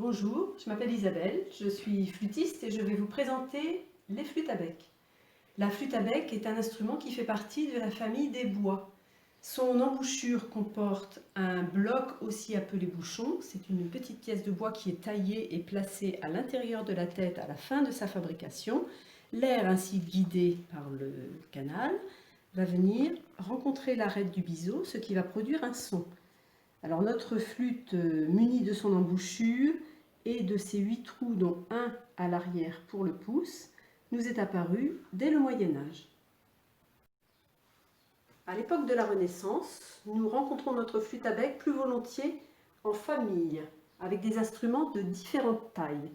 Bonjour, je m'appelle Isabelle, je suis flûtiste et je vais vous présenter les flûtes à bec. La flûte à bec est un instrument qui fait partie de la famille des bois. Son embouchure comporte un bloc aussi appelé bouchon. C'est une petite pièce de bois qui est taillée et placée à l'intérieur de la tête à la fin de sa fabrication. L'air ainsi guidé par le canal va venir rencontrer l'arête du biseau, ce qui va produire un son. Alors notre flûte munie de son embouchure et de ses 8 trous, dont un à l'arrière pour le pouce, nous est apparue dès le Moyen-Âge. À l'époque de la Renaissance, nous rencontrons notre flûte à bec plus volontiers en famille, avec des instruments de différentes tailles.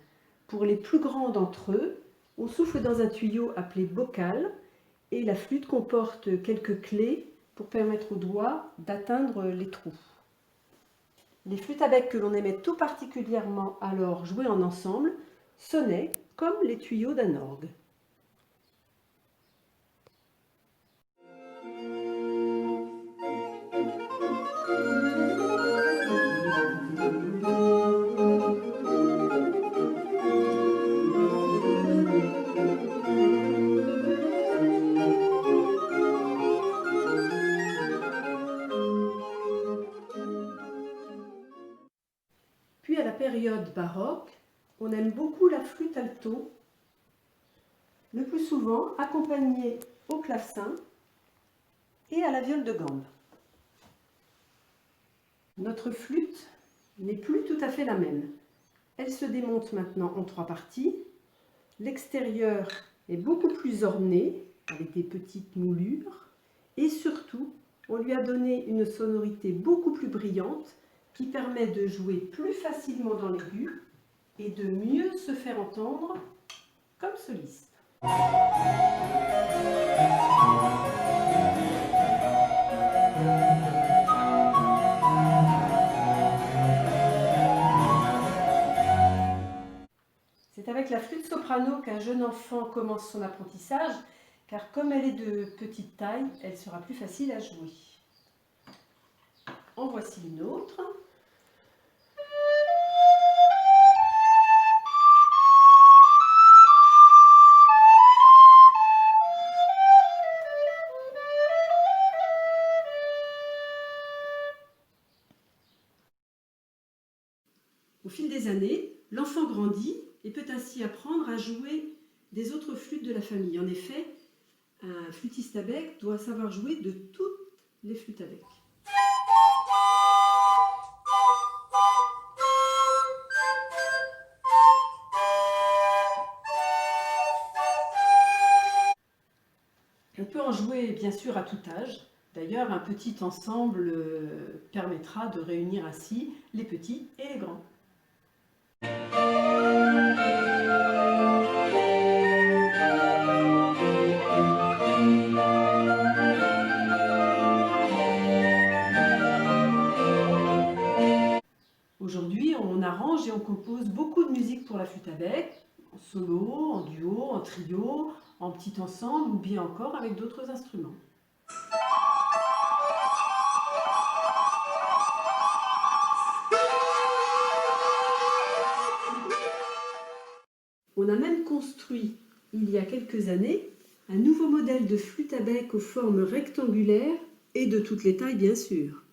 Pour les plus grands d'entre eux, on souffle dans un tuyau appelé bocal et la flûte comporte quelques clés pour permettre aux doigts d'atteindre les trous. Les flûtes à bec que l'on aimait tout particulièrement alors jouer en ensemble sonnaient comme les tuyaux d'un orgue. Puis à la période baroque, on aime beaucoup la flûte alto, le plus souvent accompagnée au clavecin et à la viole de gambe. Notre flûte n'est plus tout à fait la même. Elle se démonte maintenant en 3 parties. L'extérieur est beaucoup plus orné, avec des petites moulures, et surtout, on lui a donné une sonorité beaucoup plus brillante qui permet de jouer plus facilement dans l'aigu et de mieux se faire entendre comme soliste. C'est avec la flûte soprano qu'un jeune enfant commence son apprentissage, car comme elle est de petite taille, elle sera plus facile à jouer. En voici une autre. Au fil des années, l'enfant grandit et peut ainsi apprendre à jouer des autres flûtes de la famille. En effet, un flûtiste à bec doit savoir jouer de toutes les flûtes à bec. On peut en jouer bien sûr à tout âge. D'ailleurs, un petit ensemble permettra de réunir ainsi les petits et les grands. Aujourd'hui, on arrange et on compose beaucoup de musique pour la flûte à bec, en solo, en duo, en trio, en petit ensemble ou bien encore avec d'autres instruments. On a même construit, il y a quelques années, un nouveau modèle de flûte à bec aux formes rectangulaires et de toutes les tailles bien sûr.